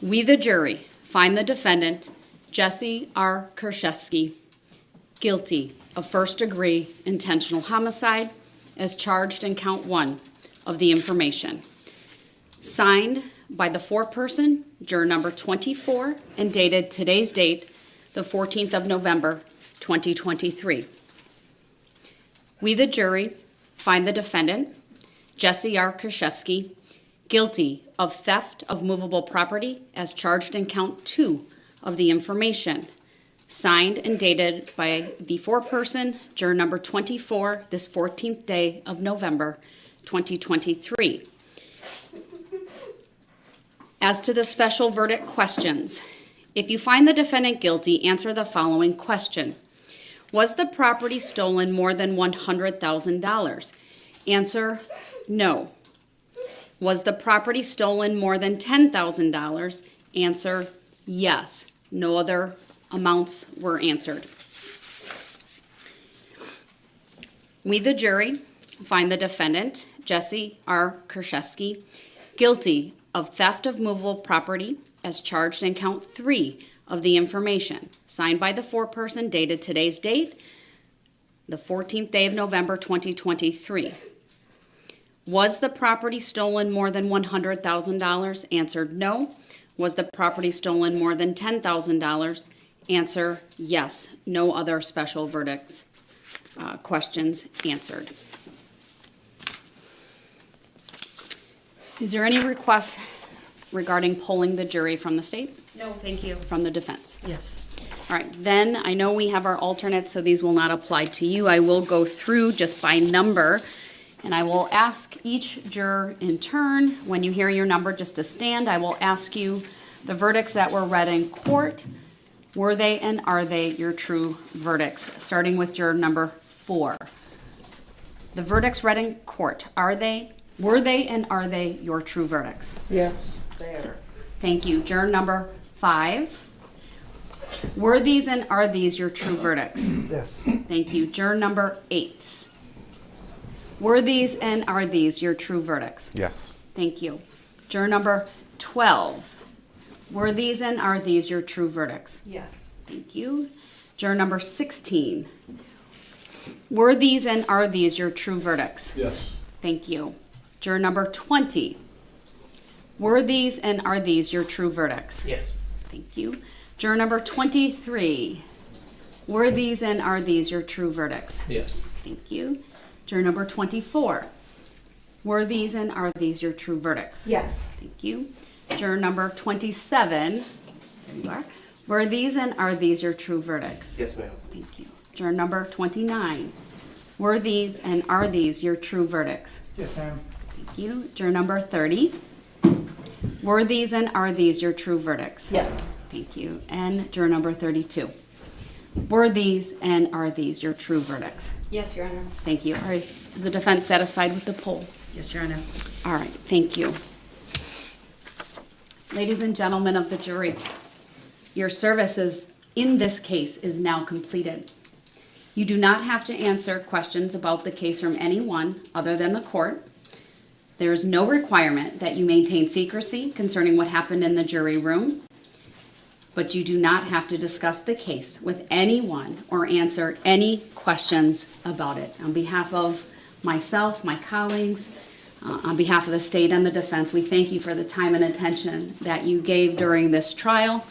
We, the jury, find the defendant, Jessy Kurczewski, guilty of first-degree intentional homicide as charged in count 1 of the information. Signed by the foreperson, juror number 24, and dated today's date, the 14th of November, 2023. We, the jury, find the defendant, Jessy Kurczewski, guilty of theft of movable property as charged in count 2 of the information. Signed and dated by the foreperson, juror number 24, this 14th day of November, 2023. As to the special verdict questions, if you find the defendant guilty, answer the following question. Was the property stolen more than $100,000? Answer, no. Was the property stolen more than $10,000? Answer, yes. No other amounts were answered. We, the jury, find the defendant, Jessy Kurczewski, guilty of theft of movable property as charged in count 3 of the information. Signed by the foreperson, dated today's date, the 14th day of November, 2023. Was the property stolen more than $100,000? Answered, no. Was the property stolen more than $10,000? Answer, yes. No other special verdicts questions answered. Is there any request regarding polling the jury from the state? No, thank you. From the defense? Yes. All right, then I know we have our alternates, so these will not apply to you. I will go through just by number, and I will ask each juror in turn, when you hear your number, just to stand. I will ask you the verdicts that were read in court. Were they and are they your true verdicts? Starting with juror number 4. The verdicts read in court, were they and are they your true verdicts? Yes, they are. Thank you. Juror number 5. Were these and are these your true verdicts? Yes. Thank you. Juror number 8. Were these and are these your true verdicts? Yes. Thank you. Juror number 12. Were these and are these your true verdicts? Yes. Thank you. Juror number 16. Were these and are these your true verdicts? Yes. Thank you. Juror number 20. Were these and are these your true verdicts? Yes. Thank you. Juror number 23. Were these and are these your true verdicts? Yes. Thank you. Juror number 24. Were these and are these your true verdicts? Yes. Thank you. Juror number 27. There you are. Were these and are these your true verdicts? Yes, ma'am. Thank you. Juror number 29. Were these and are these your true verdicts? Yes, ma'am. Thank you. Juror number 30. Were these and are these your true verdicts? Yes. Thank you. And juror number 32. Were these and are these your true verdicts? Yes, Your Honor. Thank you. All right. Is the defense satisfied with the poll? Yes, Your Honor. All right. Thank you. Ladies and gentlemen of the jury, your services in this case is now completed. You do not have to answer questions about the case from anyone other than the court. There is no requirement that you maintain secrecy concerning what happened in the jury room, but you do not have to discuss the case with anyone or answer any questions about it. On behalf of myself, my colleagues, on behalf of the state and the defense, we thank you for the time and attention that you gave during this trial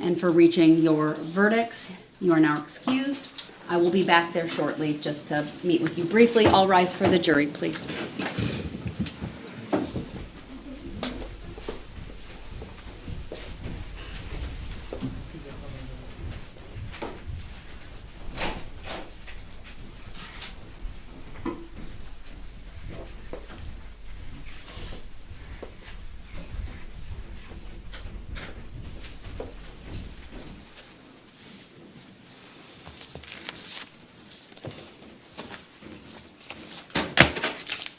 and for reaching your verdicts. You are now excused. I will be back there shortly just to meet with you briefly. All rise for the jury, please.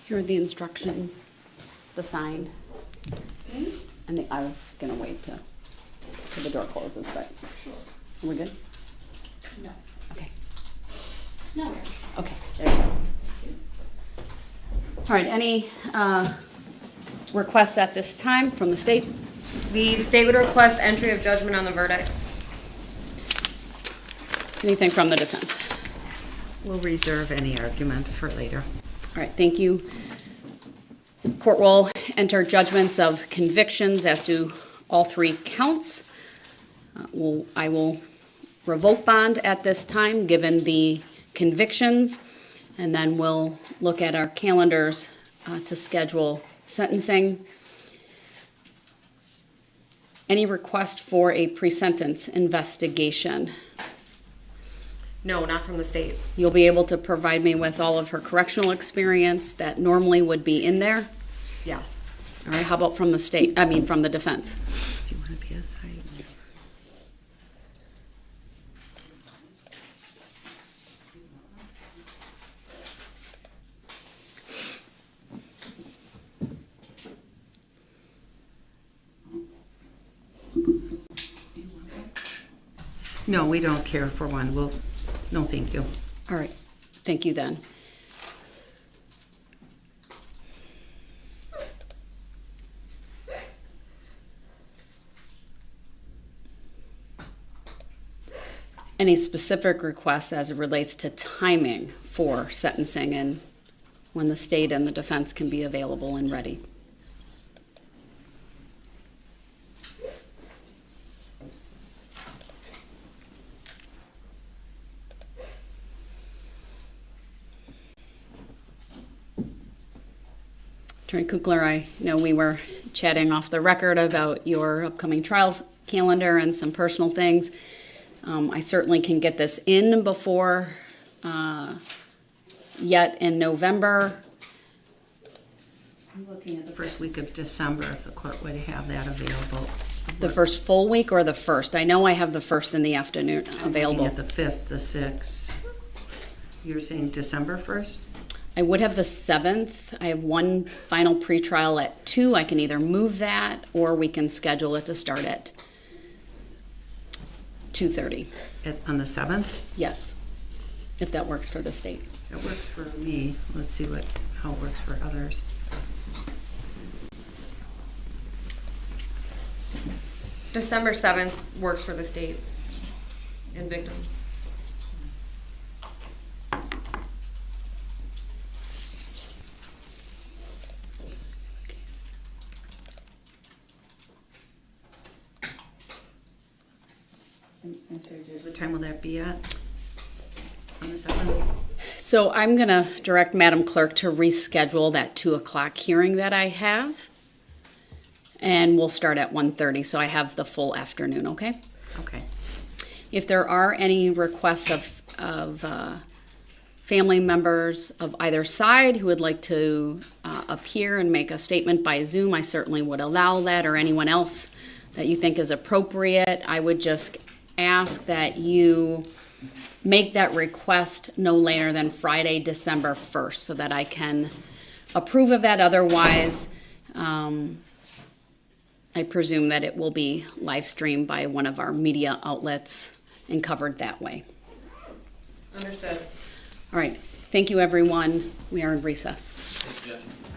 Here are the instructions, the sign, and I was gonna wait till the door closes, but are we good? No. Okay. No. Okay, there you go. All right, any requests at this time from the state? The state would request entry of judgment on the verdicts. Anything from the defense? We'll reserve any argument for later. All right, thank you. Court will enter judgments of convictions as to all 3 counts. I will revoke bond at this time, given the convictions, and then we'll look at our calendars to schedule sentencing. Any request for a pre-sentence investigation? No, not from the state. You'll be able to provide me with all of her correctional experience that normally would be in there? Yes. All right, how about from the state, from the defense? Do you want to be a side? No, we don't care for one. No, thank you. All right, thank you then. Any specific requests as it relates to timing for sentencing and when the state and the defense can be available and ready? Attorney Kukler, I know we were chatting off the record about your upcoming trial calendar and some personal things. I certainly can get this in before yet in November. I'm looking at the first week of December, if the court would have that available. The first full week or the first? I know I have the first in the afternoon available. Looking at the 5th, the 6th. You're saying December 1st? I would have the 7th. I have one final pretrial at 2. I can either move that or we can schedule it to start at 2:30. On the 7th? Yes, if that works for the state. It works for me. Let's see how it works for others. December 7th works for the state and victim. What time will that be at? On the 7th? So I'm going to direct Madam Clerk to reschedule that 2 o'clock hearing that I have. And we'll start at 1:30, so I have the full afternoon, okay? Okay. If there are any requests of family members of either side who would like to appear and make a statement by Zoom, I certainly would allow that, or anyone else that you think is appropriate. I would just ask that you make that request no later than Friday, December 1st, so that I can approve of that. Otherwise, I presume that it will be live streamed by one of our media outlets and covered that way. Understood. All right. Thank you, everyone. We are in recess. Thanks, Jeff.